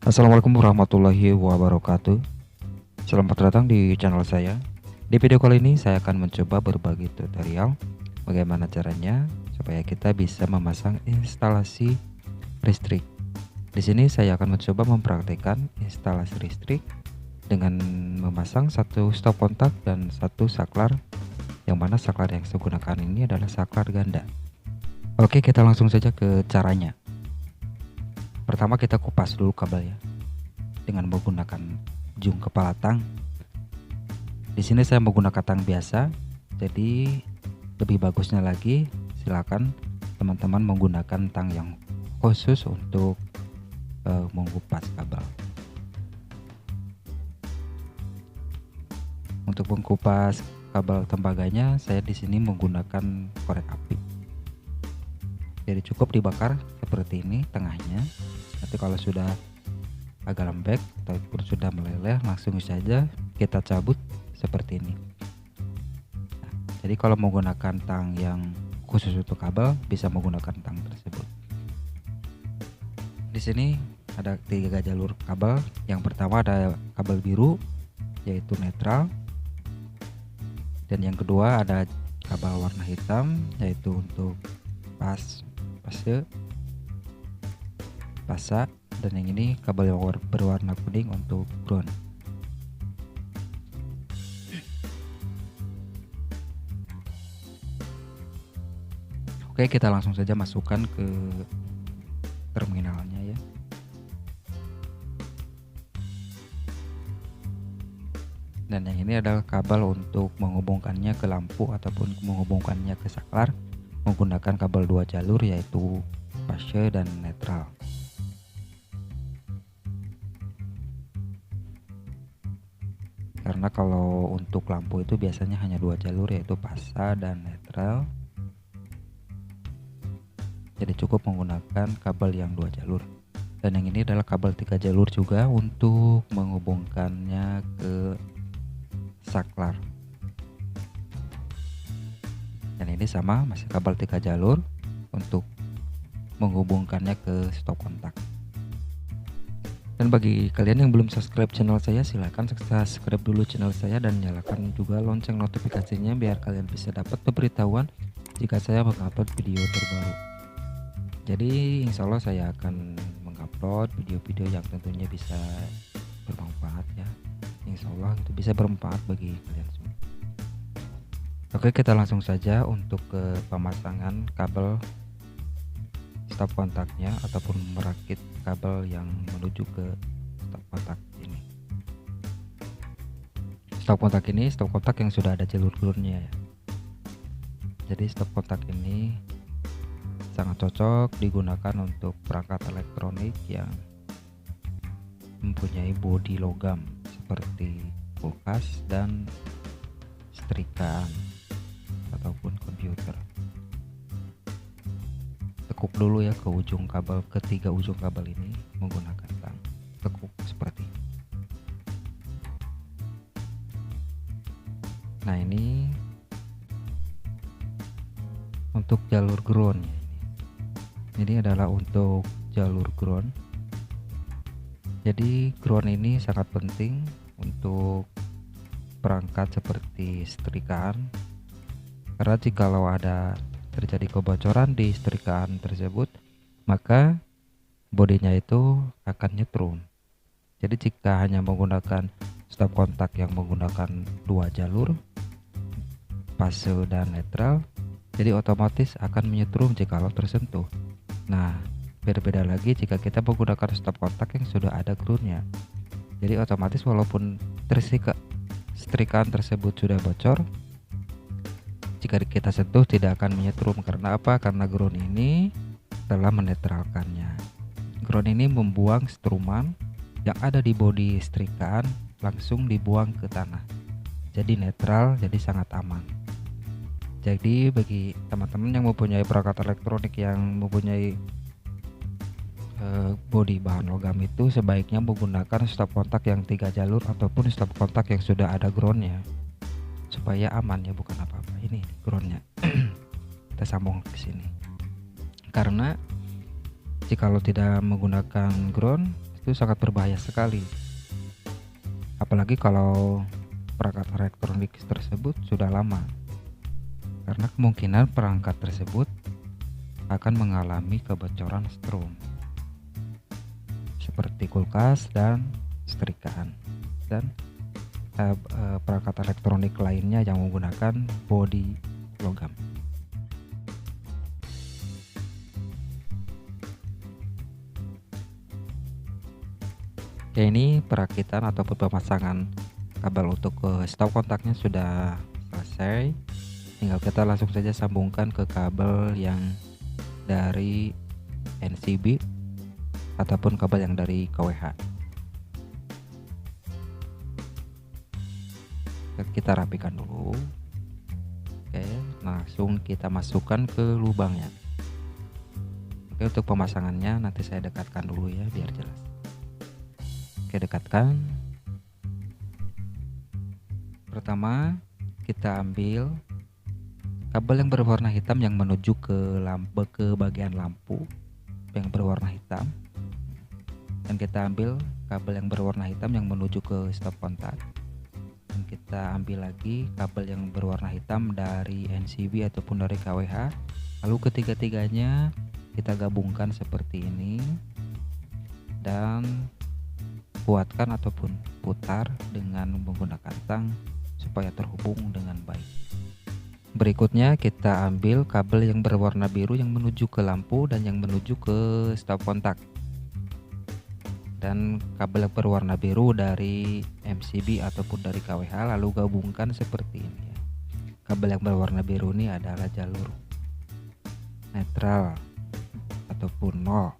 Assalamualaikum warahmatullahi wabarakatuh. Selamat datang di channel saya. Di video kali ini saya akan mencoba berbagi tutorial bagaimana caranya supaya kita bisa memasang instalasi listrik. Di sini saya akan mencoba mempraktikkan instalasi listrik dengan memasang satu stop kontak dan satu saklar, yang mana saklar yang saya gunakan ini adalah saklar ganda. Oke, kita langsung saja ke caranya. Pertama kita kupas dulu kabelnya dengan menggunakan ujung kepala tang. Di sini saya menggunakan tang biasa, jadi lebih bagusnya lagi silakan teman-teman menggunakan tang yang khusus untuk mengupas kabel. Untuk mengupas kabel tembaganya saya di sini menggunakan korek api. Jadi cukup dibakar seperti ini tengahnya. Nanti kalau sudah agak lembek ataupun sudah meleleh, langsung saja kita cabut seperti ini. Nah, jadi kalau menggunakan tang yang khusus untuk kabel bisa menggunakan tang tersebut. Di sini ada 3 jalur kabel. Yang pertama ada kabel biru yaitu netral, dan yang kedua ada kabel warna hitam yaitu untuk pasa, dan yang ini kabel yang berwarna kuning untuk ground. Oke, kita langsung saja masukkan ke terminalnya ya. Dan yang ini adalah kabel untuk menghubungkannya ke lampu ataupun menghubungkannya ke saklar menggunakan kabel 2 jalur yaitu fase dan netral. Karena kalau untuk lampu itu biasanya hanya 2 jalur yaitu fase dan netral. Jadi cukup menggunakan kabel yang 2 jalur. Dan yang ini adalah kabel 3 jalur juga untuk menghubungkannya ke saklar. Dan ini sama, masih kabel 3 jalur untuk menghubungkannya ke stop kontak. Dan bagi kalian yang belum subscribe channel saya, silahkan subscribe dulu channel saya dan nyalakan juga lonceng notifikasinya biar kalian bisa dapat pemberitahuan jika saya mengupload video terbaru. Jadi insya Allah saya akan mengupload video-video yang tentunya bisa bermanfaat ya. Insya Allah itu bisa bermanfaat bagi kalian semua. Oke, kita langsung saja untuk ke pemasangan kabel stop kontaknya ataupun merakit kabel yang menuju ke stop kontak ini. Stop kontak yang sudah ada jalur-jalurnya ya. Jadi stop kontak ini sangat cocok digunakan untuk perangkat elektronik yang mempunyai bodi logam seperti kulkas dan setrikaan ataupun komputer. Tekuk dulu ya ke ujung kabel, ketiga ujung kabel ini menggunakan tang. Tekuk seperti ini. Nah, ini untuk jalur ground ya. Ini adalah untuk jalur ground. Jadi ground ini sangat penting untuk perangkat seperti setrikaan, karena jikalau ada terjadi kebocoran di setrikaan tersebut, maka bodinya itu akan nyetrum. Jadi jika hanya menggunakan stop kontak yang menggunakan 2 jalur, fase dan netral, jadi otomatis akan menyetrum jikalau tersentuh. Nah, berbeda lagi jika kita menggunakan stop kontak yang sudah ada groundnya. Jadi otomatis walaupun setrikaan tersebut sudah bocor, jika kita sentuh tidak akan menyetrum. Karena apa? Karena ground ini telah menetralkannya. Ground ini membuang struman yang ada di bodi setrikaan langsung dibuang ke tanah. Jadi netral, jadi sangat aman. Jadi bagi teman-teman yang mempunyai perangkat elektronik yang mempunyai bodi bahan logam itu sebaiknya menggunakan stop kontak yang 3 jalur ataupun stop kontak yang sudah ada groundnya, supaya aman ya, bukan apa-apa. Ini groundnya kita sambung ke sini. Karena jikalau tidak menggunakan ground, itu sangat berbahaya sekali. Apalagi kalau perangkat elektronik tersebut sudah lama, karena kemungkinan perangkat tersebut akan mengalami kebocoran strum seperti kulkas dan setrikaan dan perangkat elektronik lainnya yang menggunakan bodi logam. Oke, ini perakitan ataupun pemasangan kabel untuk stop kontaknya sudah selesai. Tinggal kita langsung saja sambungkan ke kabel yang dari NCB ataupun kabel yang dari KWH. Kita rapikan dulu. Oke, langsung kita masukkan ke lubangnya. Oke, untuk pemasangannya nanti saya dekatkan dulu ya biar jelas. Oke, dekatkan. Pertama, kita ambil kabel yang berwarna hitam yang menuju ke bagian lampu yang berwarna hitam, dan kita ambil kabel yang berwarna hitam yang menuju ke stop kontak, dan kita ambil lagi kabel yang berwarna hitam dari NCB ataupun dari KWH. Lalu ketiga-tiganya kita gabungkan seperti ini dan kuatkan ataupun putar dengan menggunakan tang supaya terhubung dengan baik. Berikutnya kita ambil kabel yang berwarna biru yang menuju ke lampu dan yang menuju ke stop kontak, dan kabel yang berwarna biru dari MCB ataupun dari KWH lalu gabungkan seperti ini ya. Kabel yang berwarna biru ini adalah jalur netral ataupun nol.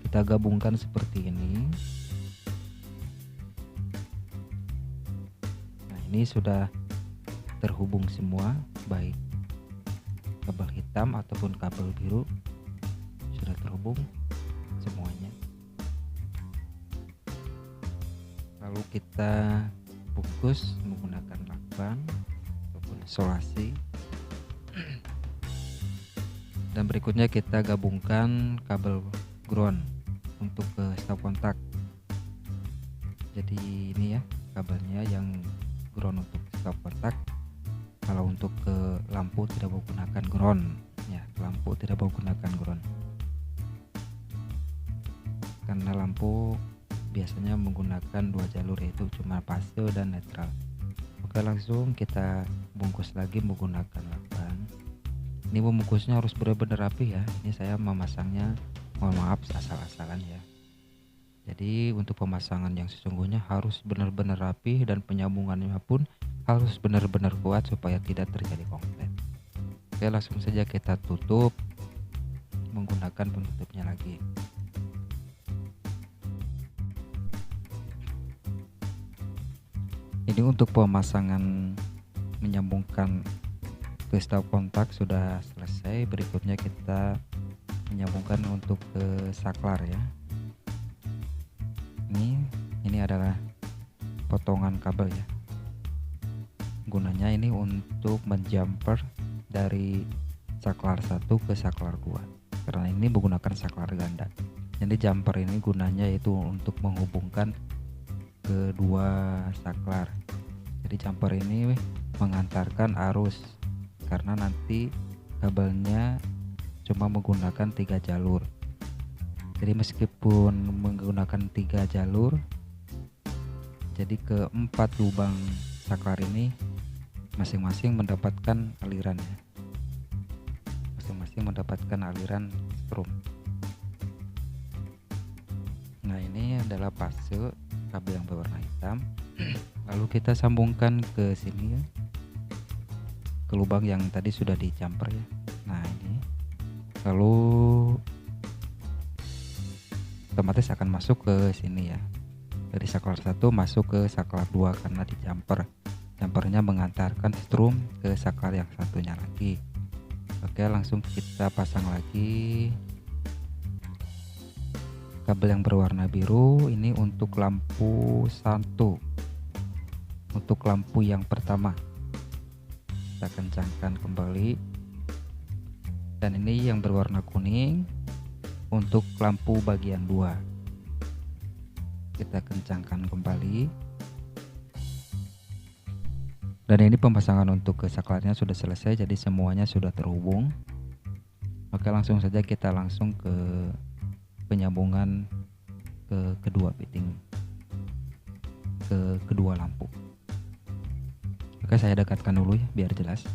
Kita gabungkan seperti ini. Ini sudah terhubung semua, baik kabel hitam ataupun kabel biru sudah terhubung semuanya. Lalu kita bungkus menggunakan lakban ataupun isolasi. Dan berikutnya kita gabungkan kabel ground untuk ke stop kontak. Jadi ini ya kabelnya yang ground untuk stop kontak. Kalau untuk ke lampu tidak menggunakan ground ya, lampu tidak menggunakan ground karena lampu biasanya menggunakan dua jalur, yaitu cuma fase dan netral. Oke, langsung kita bungkus lagi menggunakan lakban. Ini membungkusnya harus benar-benar rapi ya. Ini saya memasangnya, mohon maaf, asal-asalan ya. Jadi untuk pemasangan yang sesungguhnya harus benar-benar rapi dan penyambungannya pun harus benar-benar kuat supaya tidak terjadi konslet. Oke, langsung saja kita tutup menggunakan penutupnya lagi. Ini untuk pemasangan menyambungkan ke stop kontak sudah selesai. Berikutnya kita menyambungkan untuk ke saklar ya. Ini adalah potongan kabel ya. Gunanya ini untuk menjumper dari saklar 1 ke saklar 2 karena ini menggunakan saklar ganda. Jadi jumper ini gunanya itu untuk menghubungkan kedua saklar. Jadi jumper ini mengantarkan arus karena nanti kabelnya cuma menggunakan 3 jalur. Jadi meskipun menggunakan 3 jalur, jadi keempat lubang saklar ini masing-masing mendapatkan aliran ya. Masing-masing mendapatkan aliran strum. Nah, ini adalah fase kabel yang berwarna hitam. Lalu kita sambungkan ke sini ya, ke lubang yang tadi sudah dijumper ya. Nah, ini lalu otomatis akan masuk ke sini ya, dari saklar 1 masuk ke saklar 2 karena di jumpernya mengantarkan strum ke saklar yang satunya lagi. Oke, langsung kita pasang lagi kabel yang berwarna biru ini untuk lampu 1. Untuk lampu yang pertama kita kencangkan kembali, dan ini yang berwarna kuning untuk lampu bagian 2. Kita kencangkan kembali. Dan ini pemasangan untuk ke saklarnya sudah selesai, jadi semuanya sudah terhubung. Oke, langsung saja kita langsung ke penyambungan ke kedua fitting, ke kedua lampu. Oke, saya dekatkan dulu ya biar jelas.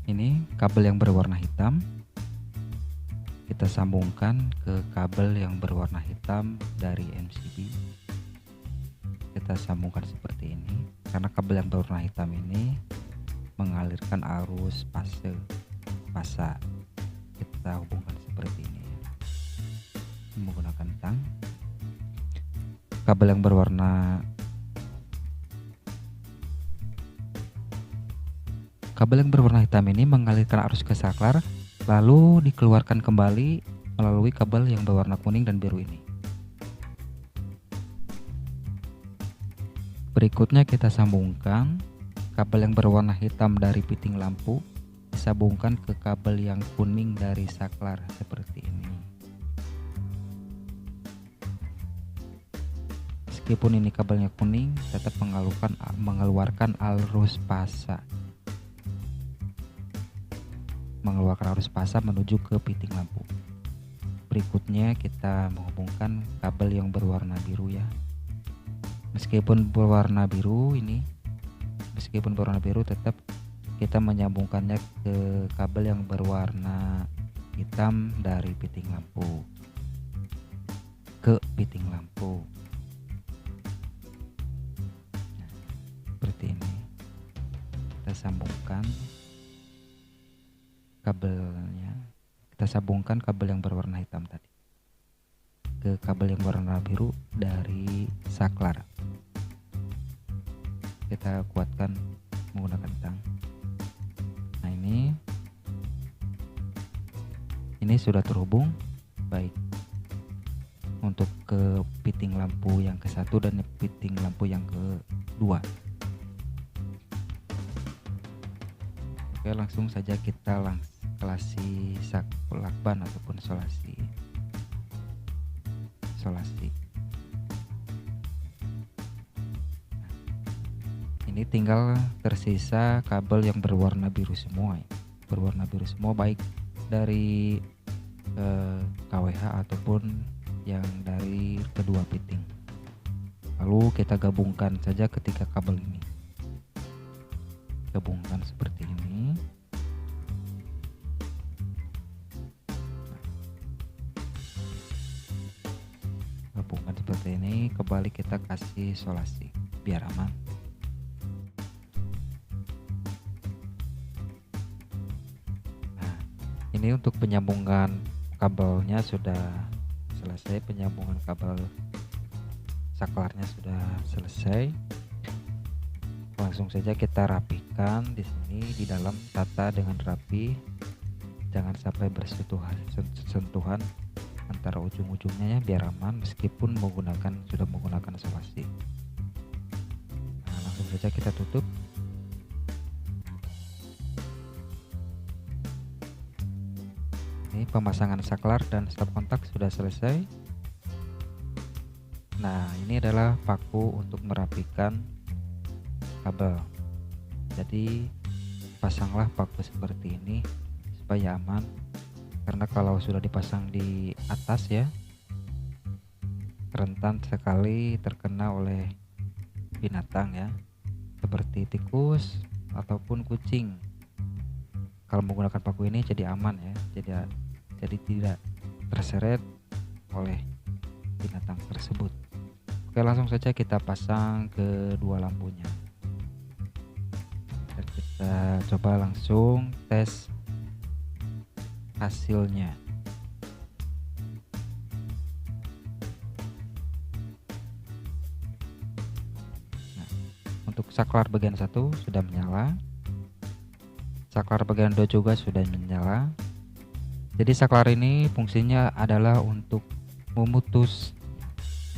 Ini kabel yang berwarna hitam kita sambungkan ke kabel yang berwarna hitam dari MCB. Kita sambungkan seperti ini, karena kabel yang berwarna hitam ini mengalirkan arus fasa. Kita hubungkan seperti ini menggunakan tang. Kabel yang berwarna hitam ini mengalirkan arus ke saklar, lalu dikeluarkan kembali melalui kabel yang berwarna kuning dan biru ini. Berikutnya kita sambungkan kabel yang berwarna hitam dari fitting lampu, disambungkan ke kabel yang kuning dari saklar seperti ini. Meskipun ini kabelnya kuning, tetap mengeluarkan arus fasa. Mengeluarkan arus fasa menuju ke fitting lampu. Berikutnya kita menghubungkan kabel yang berwarna biru ya. Meskipun berwarna biru, tetap kita menyambungkannya ke kabel yang berwarna hitam dari fitting lampu ke fitting lampu. Nah, seperti ini. Kita sambungkan kabelnya, kita sambungkan kabel yang berwarna hitam tadi ke kabel yang berwarna biru dari saklar. Kita kuatkan menggunakan tang. Nah, ini sudah terhubung baik untuk ke fitting lampu yang ke-1 dan fitting lampu yang ke-2. Oke, langsung saja kita kasih lakban ataupun solasi. Ini tinggal tersisa kabel yang berwarna biru semua ya. Berwarna biru semua baik dari KWH ataupun yang dari kedua fitting. Lalu kita gabungkan saja ketiga kabel ini. Gabungkan seperti ini. Gabungkan seperti ini, kembali kita kasih solasi biar aman. Nah, ini untuk penyambungan kabelnya sudah selesai, penyambungan kabel saklarnya sudah selesai. Langsung saja kita rapikan di sini, di dalam tata dengan rapi, jangan sampai bersentuhan antara ujung-ujungnya ya, biar aman meskipun sudah menggunakan solasi. Nah, langsung saja kita tutup. Ini pemasangan saklar dan stop kontak sudah selesai. Nah, ini adalah paku untuk merapikan kabel. Jadi pasanglah paku seperti ini supaya aman, karena kalau sudah dipasang di atas ya, rentan sekali terkena oleh binatang ya, seperti tikus ataupun kucing. Kalau menggunakan paku ini jadi aman ya, jadi tidak terseret oleh binatang tersebut. Oke, langsung saja kita pasang kedua lampunya. Dan kita coba langsung tes hasilnya. Nah, untuk saklar bagian 1 sudah menyala, saklar bagian 2 juga sudah menyala. Jadi saklar ini fungsinya adalah untuk memutus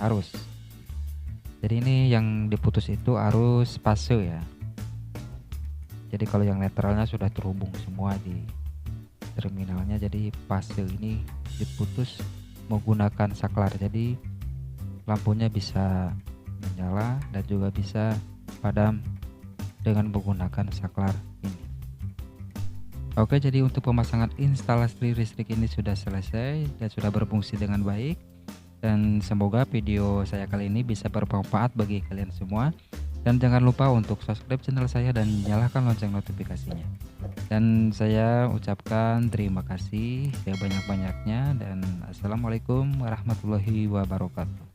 arus. Jadi ini yang diputus itu arus fase ya. Jadi kalau yang netralnya sudah terhubung semua di terminalnya, jadi fase ini diputus menggunakan saklar, jadi lampunya bisa menyala dan juga bisa padam dengan menggunakan saklar ini. Oke, jadi untuk pemasangan instalasi listrik ini sudah selesai dan sudah berfungsi dengan baik, dan semoga video saya kali ini bisa bermanfaat bagi kalian semua. Dan jangan lupa untuk subscribe channel saya dan nyalakan lonceng notifikasinya. Dan saya ucapkan terima kasih sebanyak-banyaknya, dan assalamualaikum warahmatullahi wabarakatuh.